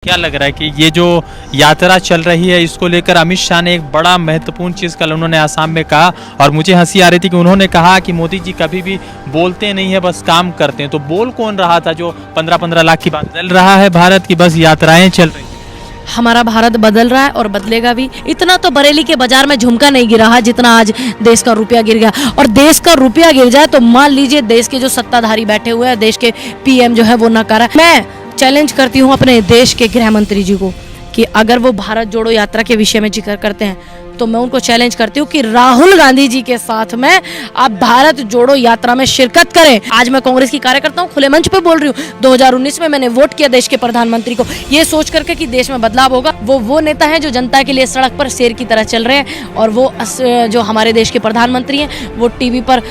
क्या लग रहा है कि ये जो यात्रा चल रही है इसको लेकर अमित शाह ने एक बड़ा महत्वपूर्ण चीज़ कल उन्होंने आसाम में कहा और मुझे हंसी आ रही थी कि उन्होंने कहा कि मोदी जी कभी भी बोलते नहीं है बस काम करते हैं। तो बोल कौन रहा था जो 15-15 लाख की बात बदल रहा है भारत की बस यात्राएं चल रही हैं। हमारा भारत बदल रहा है और बदलेगा भी। इतना तो बरेली के बाजार में झुमका नहीं गिरा है जितना आज देश का रुपया गिर गया। और देश का रुपया गिर जाए तो मान लीजिए देश के जो सत्ताधारी बैठे हुए हैं, देश के पीएम जो है वो नकारा। मैं चैलेंज करती हूँ अपने देश के गृह मंत्री जी को कि अगर वो भारत जोड़ो यात्रा के विषय में जिक्र करते हैं तो मैं उनको चैलेंज करती हूँ कि राहुल गांधी जी के साथ में आप भारत जोड़ो यात्रा में शिरकत करें। आज मैं कांग्रेस की कार्यकर्ता हूँ, खुले मंच पे बोल रही हूँ। 2019 में मैंने वोट किया देश के प्रधानमंत्री को, ये सोच करके कि देश में बदलाव होगा। वो नेता है जो जनता के लिए सड़क पर शेर की तरह चल रहे हैं और वो जो हमारे देश के प्रधानमंत्री हैं वो टीवी पर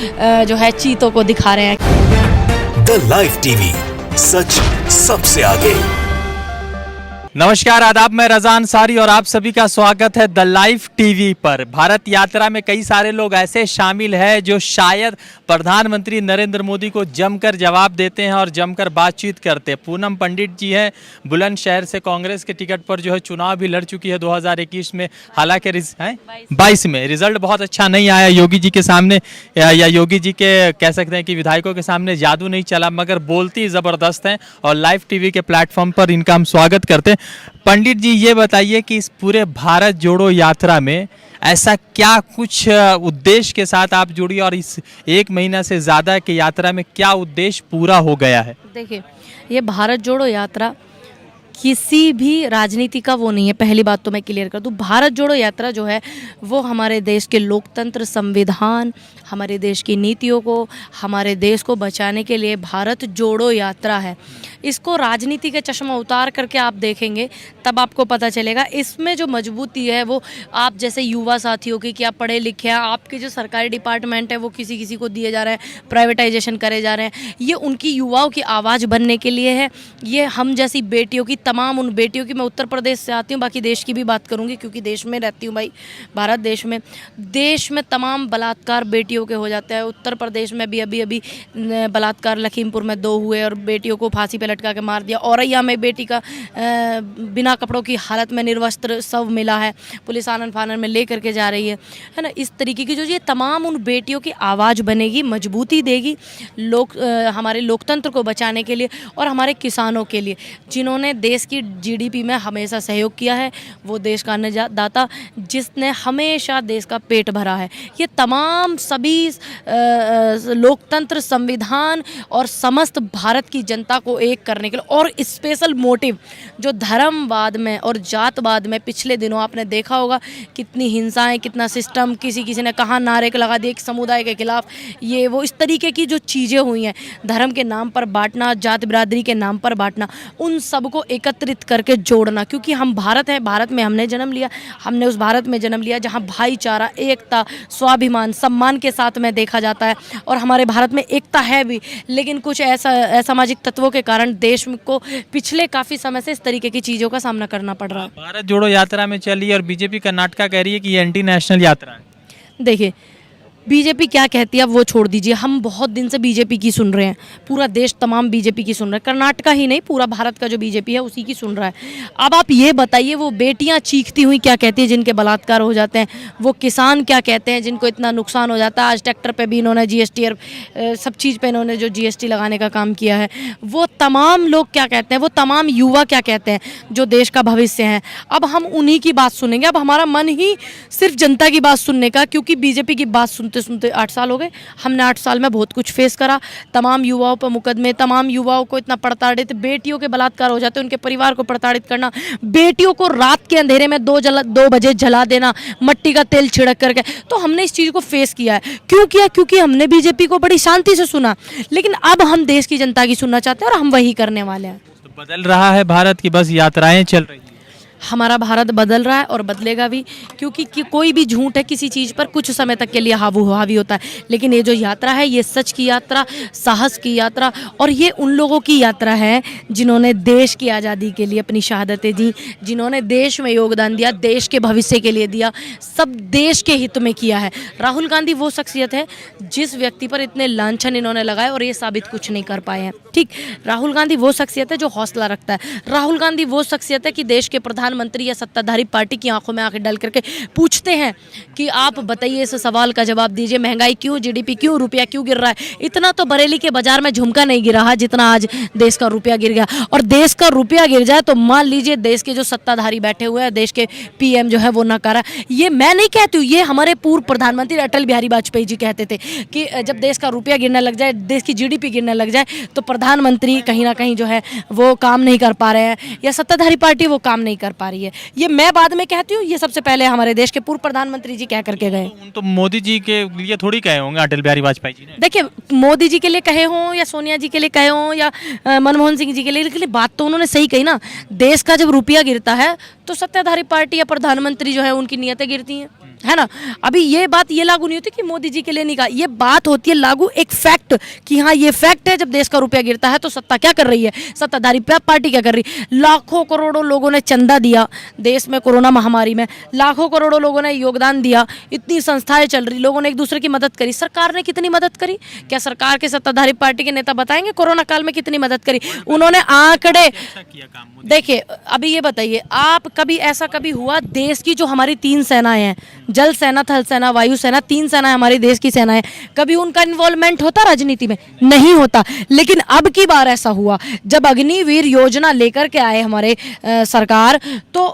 जो है चीतों को दिखा रहे हैं। द लाइव टीवी, सच सबसे आगे। नमस्कार, आदाब, मैं रज़ा अंसारी और आप सभी का स्वागत है द लाइव टीवी पर। भारत यात्रा में कई सारे लोग ऐसे शामिल हैं जो शायद प्रधानमंत्री नरेंद्र मोदी को जमकर जवाब देते हैं और जमकर बातचीत करते हैं। पूनम पंडित जी हैं, बुलंदशहर से कांग्रेस के टिकट पर जो है चुनाव भी लड़ चुकी है 2021 में। हालांकि 22 में रिजल्ट बहुत अच्छा नहीं आया योगी जी के सामने, या योगी जी के कह सकते हैं कि विधायकों के सामने जादू नहीं चला, मगर बोलती ज़बरदस्त हैं और लाइव टीवी के प्लेटफॉर्म पर इनका हम स्वागत करते हैं। पंडित जी, ये बताइए कि इस पूरे भारत जोड़ो यात्रा में ऐसा क्या कुछ उद्देश्य के साथ आप जुड़ी और इस एक महीना से ज़्यादा की यात्रा में क्या उद्देश्य पूरा हो गया है? देखिए, ये भारत जोड़ो यात्रा किसी भी राजनीति का वो नहीं है। पहली बात तो मैं क्लियर कर दूं, भारत जोड़ो यात्रा जो है वो हमारे देश के लोकतंत्र, संविधान, हमारे देश की नीतियों को, हमारे देश को बचाने के लिए भारत जोड़ो यात्रा है। इसको राजनीति के चश्मा उतार करके आप देखेंगे तब आपको पता चलेगा इसमें जो मजबूती है वो आप जैसे युवा साथियों की कि आप पढ़े लिखे हैं, आपके जो सरकारी डिपार्टमेंट है वो किसी किसी को दिए जा रहे हैं, प्राइवेटाइजेशन करे जा रहे हैं, ये उनकी युवाओं की आवाज़ बनने के लिए है। ये हम जैसी बेटियों की, तमाम उन बेटियों की, मैं उत्तर प्रदेश से आती हूँ, बाकी देश की भी बात करूँगी क्योंकि देश में रहती हूँ भाई, भारत देश में तमाम बलात्कार बेटियों के हो जाते हैं। उत्तर प्रदेश में भी अभी बलात्कार लखीमपुर में 2 हुए और बेटियों को फांसी पे लटका के मार दिया। औरैया में बेटी का बिना कपड़ों की हालत में निर्वस्त्र शव मिला है, पुलिस आनन फानन में ले करके जा रही है ना। इस तरीके की जो ये तमाम उन बेटियों की आवाज़ बनेगी, मजबूती देगी हमारे लोकतंत्र को बचाने के लिए और हमारे किसानों के लिए जिन्होंने देश की जीडीपी में हमेशा सहयोग किया है। वो देश का अन्नदाता जिसने हमेशा देश का पेट भरा है। ये तमाम सभी लोकतंत्र, संविधान और समस्त भारत की जनता को एक करने के लिए और स्पेशल मोटिव जो धर्मवाद में और जातवाद में पिछले दिनों आपने देखा होगा कितनी हिंसाएं, कितना सिस्टम, किसी ने कहाँ नारे लगा दिए एक समुदाय के खिलाफ, ये वो इस तरीके की जो चीज़ें हुई हैं, धर्म के नाम पर बांटना, जात बिरादरी के नाम पर बांटना, उन सबको एकत्रित करके जोड़ना। क्योंकि हम भारत हैं, भारत में हमने जन्म लिया, हमने उस भारत में जन्म लिया जहाँ भाईचारा, एकता, स्वाभिमान, सम्मान के साथ में देखा जाता है और हमारे भारत में एकता है भी। लेकिन कुछ असामाजिक तत्वों के कारण देश को पिछले काफ़ी समय से इस तरीके की चीज़ों का सामना करना पड़ रहा है। भारत जोड़ो यात्रा में चली और बीजेपी कर्नाटका कह रही है कि ये एंटी नेशनल यात्रा है। देखिए, बीजेपी क्या कहती है अब वो छोड़ दीजिए। हम बहुत दिन से बीजेपी की सुन रहे हैं, पूरा देश तमाम बीजेपी की सुन रहा है, कर्नाटका ही नहीं पूरा भारत का जो बीजेपी है उसी की सुन रहा है। अब आप ये बताइए वो बेटियां चीखती हुई क्या कहती है जिनके बलात्कार हो जाते हैं, वो किसान क्या कहते हैं जिनको इतना नुकसान हो जाता है। आज ट्रैक्टर पे भी इन्होंने जीएसटी और सब चीज़ पे इन्होंने जो जीएसटी लगाने का काम किया है, वो तमाम लोग क्या कहते हैं, वो तमाम युवा क्या कहते हैं जो देश का भविष्य है। अब हम उन्हीं की बात सुनेंगे। अब हमारा मन ही सिर्फ जनता की बात सुनने का, क्योंकि बीजेपी की बात सुनते 8 साल हो गए। हमने 8 साल में बहुत कुछ फेस करा, तमाम युवाओं पर मुकदमे, तमाम युवाओं को इतना प्रताड़ित, बेटियों के बलात्कार हो जाते, उनके परिवार को प्रताड़ित करना, बेटियों को रात के अंधेरे में 2 बजे जला देना, मट्टी का तेल छिड़क करके। तो हमने इस चीज़ को फेस किया है। क्यों किया? क्योंकि हमने बीजेपी को बड़ी शांति से सुना। लेकिन अब हम देश की जनता की सुनना चाहते हैं और हम वही करने वाले हैं। तो बदल रहा है भारत की बस यात्राएं चल रही हैं। हमारा भारत बदल रहा है और बदलेगा भी, क्योंकि कोई भी झूठ है किसी चीज़ पर कुछ समय तक के लिए हावी होता है, लेकिन ये जो यात्रा है ये सच की यात्रा, साहस की यात्रा, और ये उन लोगों की यात्रा है जिन्होंने देश की आज़ादी के लिए अपनी शहादतें दी, जिन्होंने देश में योगदान दिया, देश के भविष्य के लिए दिया, सब देश के हित में किया है। राहुल गांधी वो शख्सियत है जिस व्यक्ति पर इतने लांछन इन्होंने लगाए और ये साबित कुछ नहीं कर पाए हैं। ठीक, राहुल गांधी वो शख्सियत है जो हौसला रखता है। राहुल गांधी वो शख्सियत है कि देश के प्रधानमंत्री या सत्ताधारी पार्टी की आंखों में आंखें डाल करके पूछते हैं कि आप बताइए, इस सवाल का जवाब दीजिए, महंगाई क्यों, जीडीपी क्यों, रुपया क्यों गिर रहा है। इतना तो बरेली के बाजार में झुमका नहीं गिरा है जितना आज देश का रुपया गिर गया। और देश का रुपया गिर जाए तो मान लीजिए देश के जो सत्ताधारी बैठे हुए हैं, देश के पीएम जो है वो नकारा। ये मैं नहीं कहती हूँ, ये हमारे पूर्व प्रधानमंत्री अटल बिहारी वाजपेयी जी कहते थे कि जब देश का रुपया गिरने लग जाए, देश की जीडीपी गिरने लग जाए, तो प्रधानमंत्री कहीं ना कहीं जो है वो काम नहीं कर पा रहे हैं या सत्ताधारी पार्टी वो काम नहीं कर पा रही है। ये मैं बाद में कहती हूँ, ये सबसे पहले हमारे देश के पूर्व प्रधानमंत्री जी कह करके गए। तो मोदी जी के लिए थोड़ी कहे होंगे अटल बिहारी वाजपेयी जी ने। देखिए, मोदी जी के लिए कहे हों या सोनिया जी के लिए कहे हों या मनमोहन सिंह जी के लिए, लेकिन बात तो उन्होंने सही कही ना। देश का जब रुपया गिरता है तो सत्ताधारी पार्टी या प्रधानमंत्री जो है उनकी नीयतें गिरती हैं, है ना। अभी ये बात ये लागू नहीं होती कि मोदी जी के लिए नहीं कहा, ये बात होती है लागू एक फैक्ट कि हाँ ये फैक्ट है, जब देश का रुपया गिरता है तो सत्ता क्या कर रही है, सत्ताधारी पार्टी क्या कर रही है। लाखों करोड़ों लोगों ने चंदा दिया देश में कोरोना महामारी में, लाखों करोड़ों लोगों ने योगदान दिया, इतनी संस्थाएं चल रही, लोगों ने एक दूसरे की मदद करी। सरकार ने कितनी मदद करी, क्या सरकार के सत्ताधारी पार्टी के नेता बताएंगे कोरोना काल में कितनी मदद करी उन्होंने? आंकड़े देखिए। अभी ये बताइए, आप कभी ऐसा कभी हुआ, देश की जो हमारी 3 सेनाएं हैं, जल सेना, थल सेना, वायु सेना, 3 सेना हमारे देश की सेना है, कभी उनका इन्वॉल्वमेंट होता राजनीति में? नहीं होता। लेकिन अब की बार ऐसा हुआ, जब अग्निवीर योजना लेकर के आए हमारे सरकार, तो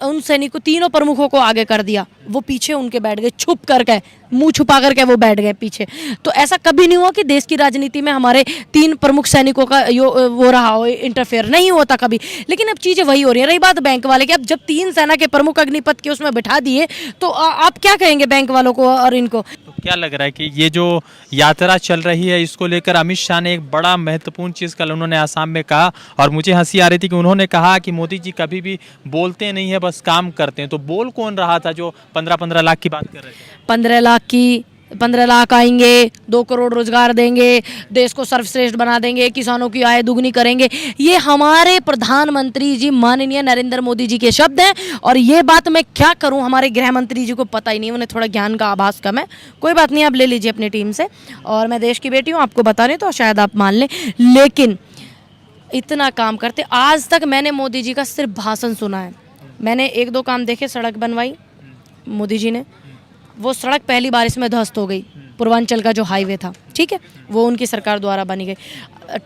उन सैनिकों, तीनों प्रमुखों को आगे कर दिया, वो पीछे उनके बैठ गए, छुप करके, मुंह छुपा करके वो बैठ गए पीछे। तो ऐसा कभी नहीं हुआ कि देश की राजनीति में हमारे 3 प्रमुख सैनिकों का वो रहा हो, इंटरफेयर नहीं होता कभी। लेकिन अब चीजें वही हो रही है। रही बात बैंक वाले की, अब जब 3 सेना के प्रमुख अग्निपथ के उसमें बिठा दिए तो आप क्या कहेंगे बैंक वालों को और इनको? तो क्या लग रहा है कि ये जो यात्रा चल रही है इसको लेकर अमित शाह ने एक बड़ा महत्वपूर्ण चीज़ कल उन्होंने आसाम में कहा, और मुझे हंसी आ रही थी कि उन्होंने कहा कि मोदी जी कभी भी बोलते नहीं है, बस काम करते हैं। तो बोल कौन रहा था जो 15-15 लाख की बात कर रहे थे? 15 लाख आएंगे, 2 करोड़ रोजगार देंगे, देश को सर्वश्रेष्ठ बना देंगे, किसानों की आय दुगनी करेंगे। ये हमारे प्रधानमंत्री जी माननीय नरेंद्र मोदी जी के शब्द हैं। और ये बात मैं क्या करूं, हमारे गृह मंत्री जी को पता ही नहीं, उन्हें थोड़ा ज्ञान का आभास कम है। कोई बात नहीं, आप ले लीजिए अपनी टीम से, और मैं देश की बेटी हूँ, आपको बता रहे तो शायद आप मान लें। लेकिन इतना काम करते, आज तक मैंने मोदी जी का सिर्फ भाषण सुना है। मैंने 1-2 काम देखे, सड़क बनवाई मोदी जी ने, वो सड़क पहली बारिश में ध्वस्त हो गई, पूर्वांचल का जो हाईवे था, ठीक है, वो उनकी सरकार द्वारा बनी गई।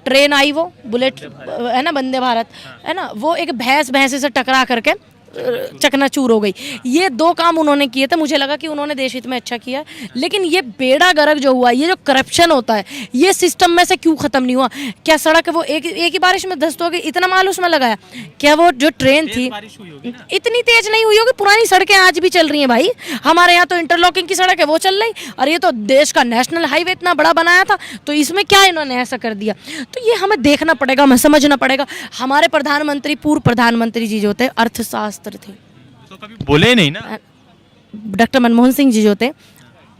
ट्रेन आई, वो बुलेट है ना, वंदे भारत है ना, वो एक भैंस से टकरा करके चकनाचूर हो गई। ये 2 काम उन्होंने किए थे, मुझे लगा कि उन्होंने देश हित में अच्छा किया। लेकिन ये बेड़ा गर्क जो हुआ, ये जो करप्शन होता है, ये सिस्टम में से क्यों खत्म नहीं हुआ? क्या सड़क वो एक ही बारिश में ध्वस्त हो गई, इतना माल उसमें लगाया? क्या वो जो ट्रेन थी इतनी तेज नहीं हुई होगी? पुरानी सड़कें आज भी चल रही हैं भाई, हमारे यहाँ तो इंटरलॉकिंग की सड़क है वो चल रही, और ये तो देश का नेशनल हाईवे इतना बड़ा बनाया था, तो इसमें क्या इन्होंने ऐसा कर दिया? तो ये हमें देखना पड़ेगा, हमें समझना पड़ेगा। हमारे प्रधानमंत्री, पूर्व प्रधानमंत्री जी जो थे, अर्थशास्त्र थे, तो कभी बोले नहीं ना। डॉक्टर मनमोहन सिंह जी जो थे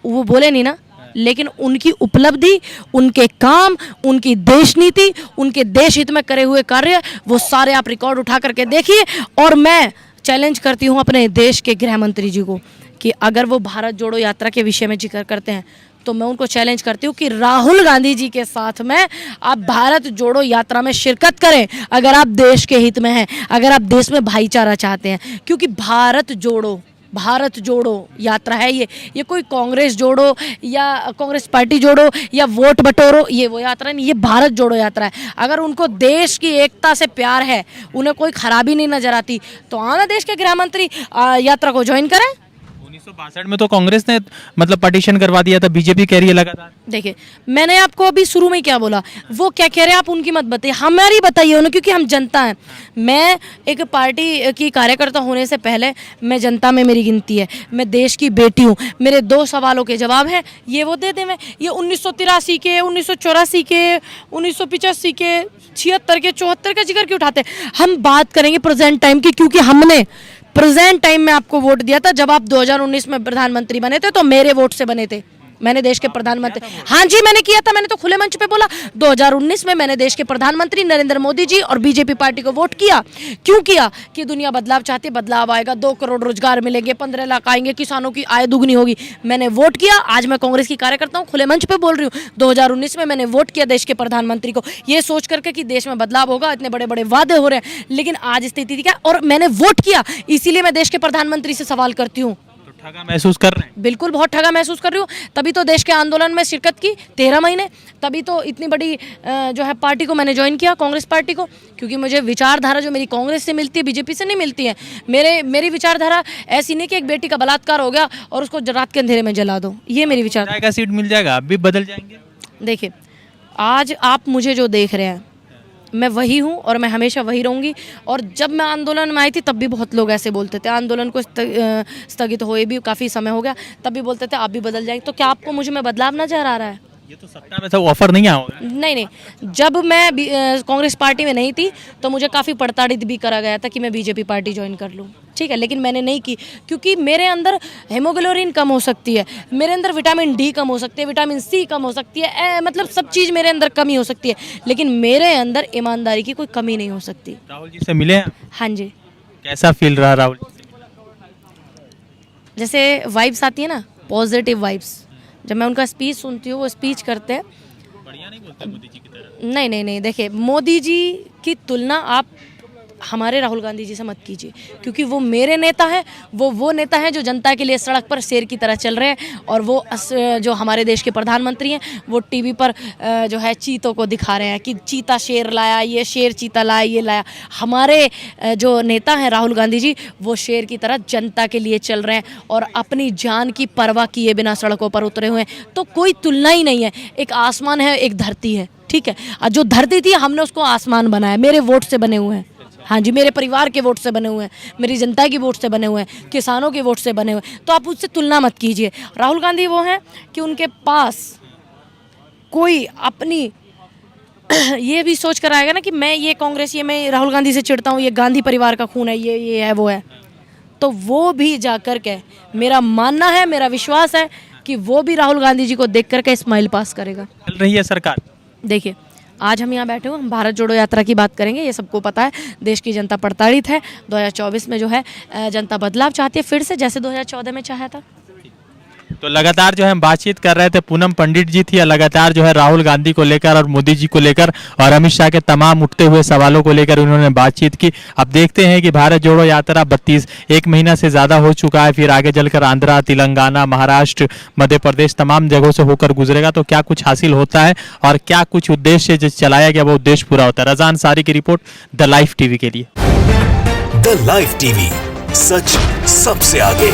वो बोले नहीं ना, लेकिन उनकी उपलब्धि, उनके काम, उनकी देश नीति, उनके देश हित में करे हुए कार्य, वो सारे आप रिकॉर्ड उठा करके देखिए। और मैं चैलेंज करती हूँ अपने देश के गृह मंत्री जी को कि अगर वो भारत जोड़ो यात्रा के विषय में जिक्र करते हैं तो मैं उनको चैलेंज करती हूँ कि राहुल गांधी जी के साथ में आप भारत जोड़ो यात्रा में शिरकत करें, अगर आप देश के हित में हैं, अगर आप देश में भाईचारा चाहते हैं। क्योंकि भारत जोड़ो यात्रा है ये कोई कांग्रेस जोड़ो या कांग्रेस पार्टी जोड़ो या वोट बटोरो, ये वो यात्रा नहीं, ये भारत जोड़ो यात्रा है। अगर उनको देश की एकता से प्यार है, उन्हें कोई खराबी नहीं नजर आती, तो आना देश के गृह मंत्री यात्रा को ज्वाइन करें। 1962 में तो कांग्रेस ने मतलब पटिशन करवा दिया था, बीजेपी कह रही है लगातार। देखिए, मैंने आपको अभी शुरू में क्या बोला, वो क्या कह रहे हैं आप उनकी मत बताइए, हमारी बताइए उन्हें, क्योंकि हम जनता हैं। मैं एक पार्टी की कार्यकर्ता होने से पहले मैं जनता में मेरी गिनती है, मैं देश की बेटी हूँ। मेरे 2 सवालों के जवाब हैं, ये वो दे दें। मैं ये 1983 के, 1984 के, 1985 के, 76 के, 74 का जिक्र क्यों उठाते हैं? हम बात करेंगे प्रेजेंट टाइम की, क्योंकि हमने प्रेजेंट टाइम में आपको वोट दिया था। जब आप 2019 में प्रधानमंत्री बने थे तो मेरे वोट से बने थे, मैंने देश के प्रधानमंत्री, हाँ जी मैंने किया था, मैंने तो खुले मंच पे बोला। 2019 में मैंने देश के प्रधानमंत्री नरेंद्र मोदी जी और बीजेपी पार्टी को वोट किया। क्यों किया? कि दुनिया बदलाव चाहती है, बदलाव आएगा, 2 करोड़ रोजगार मिलेंगे, 15 लाख आएंगे, किसानों की आय दुगनी होगी। मैंने वोट किया। आज मैं कांग्रेस की कार्यकर्ता हूँ, खुले मंच पे बोल रही हूँ। 2019 में मैंने वोट किया देश के प्रधानमंत्री को, ये सोच करके कि देश में बदलाव होगा, इतने बड़े बड़े वादे हो रहे हैं, लेकिन आज स्थिति क्या, और मैंने वोट किया, इसीलिए मैं देश के प्रधानमंत्री से सवाल करती हूँ। ठगा महसूस कर रहे हैं? बिल्कुल, बहुत ठगा महसूस कर रही हूँ। तभी तो देश के आंदोलन में शिरकत की 13 महीने, तभी तो इतनी बड़ी जो है पार्टी को मैंने ज्वाइन किया, कांग्रेस पार्टी को, क्योंकि मुझे विचारधारा जो मेरी कांग्रेस से मिलती है, बीजेपी से नहीं मिलती है। मेरी विचारधारा ऐसी नहीं कि एक बेटी का बलात्कार हो गया और उसको रात के अंधेरे में जला दो, ये मेरी विचार। का सीट मिल जाएगा, आप भी बदल जाएंगे? देखिए, आज आप मुझे जो देख रहे हैं, मैं वही हूँ और मैं हमेशा वही रहूँगी। और जब मैं आंदोलन में आई थी तब भी बहुत लोग ऐसे बोलते थे, आंदोलन को स्थगित हुए भी काफ़ी समय हो गया, तब भी बोलते थे आप भी बदल जाएंगे। तो क्या आपको मुझे में बदलाव नजर आ रहा है? ये तो सत्ता में था, ऑफर नहीं आया होगा। नहीं, जब मैं कांग्रेस पार्टी में नहीं थी तो मुझे काफ़ी प्रताड़ित भी करा गया था कि मैं बीजेपी पार्टी ज्वाइन कर लूँ, ठीक है, लेकिन मैंने नहीं की, क्योंकि मेरे अंदर हेमोग्लोबिन कम हो सकती है, मेरे अंदर विटामिन डी कम हो सकती है, विटामिन सी कम हो सकती है, मतलब सब चीज़ मेरे अंदर कमी हो सकती है, लेकिन मेरे अंदर ईमानदारी की कोई कमी नहीं हो सकती। राहुल जी से मिले हैं? हाँ जी। कैसा फील रहा राहुल जी से? जैसे वाइब्स आती है ना, पॉजिटिव वाइब्स, जब मैं उनका स्पीच सुनती हूँ, वो स्पीच करते हैं, बढ़िया नहीं बोलते मोदी जी की तरह? नहीं, देखिए, मोदी जी की तुलना आप हमारे राहुल गांधी जी से मत कीजिए, क्योंकि वो मेरे नेता हैं, वो नेता हैं जो जनता के लिए सड़क पर शेर की तरह चल रहे हैं, और वो जो हमारे देश के प्रधानमंत्री हैं वो टीवी पर जो है चीतों को दिखा रहे हैं कि चीता शेर लाया, ये शेर चीता लाया, ये लाया। हमारे जो नेता हैं राहुल गांधी जी, वो शेर की तरह जनता के लिए चल रहे हैं और अपनी जान की परवाह किए बिना सड़कों पर उतरे हुए हैं। तो कोई तुलना ही नहीं है, एक आसमान है, एक धरती है, ठीक है, और जो धरती थी हमने उसको आसमान बनाया, मेरे वोट से बने हुए हैं, हाँ जी, मेरे परिवार के वोट से बने हुए हैं, मेरी जनता की वोट से बने हुए हैं, किसानों के वोट से बने हुए हैं। तो आप उससे तुलना मत कीजिए। राहुल गांधी वो हैं कि उनके पास कोई अपनी ये भी सोच कर आएगा ना कि मैं ये कांग्रेस, ये मैं राहुल गांधी से चिढ़ता हूँ, ये गांधी परिवार का खून है, ये है, वो है, तो वो भी जा कर के, मेरा मानना है, मेरा विश्वास है कि वो भी राहुल गांधी जी को देख करके स्माइल पास करेगा। चल रही है सरकार? देखिए, आज हम यहाँ बैठे हुए, हम भारत जोड़ो यात्रा की बात करेंगे। ये सबको पता है, देश की जनता प्रताड़ित है। 2024 में जो है जनता बदलाव चाहती है, फिर से, जैसे 2014 में चाहा था। तो लगातार जो है हम बातचीत कर रहे थे, पूनम पंडित जी थी, लगातार जो है राहुल गांधी को लेकर और मोदी जी को लेकर और अमित शाह के तमाम उठते हुए सवालों को लेकर उन्होंने बातचीत की। अब देखते हैं कि भारत जोड़ो यात्रा 1 महीना से ज़्यादा हो चुका है, फिर आगे चलकर आंध्रा, तेलंगाना, महाराष्ट्र, मध्य प्रदेश, तमाम जगहों से होकर गुजरेगा। तो क्या कुछ हासिल होता है और क्या कुछ उद्देश्य जो चलाया गया वो उद्देश्य पूरा होता है? रज़ा अंसारी की रिपोर्ट, द लाइफ टीवी के लिए। द लाइफ टीवी, सच सबसे आगे।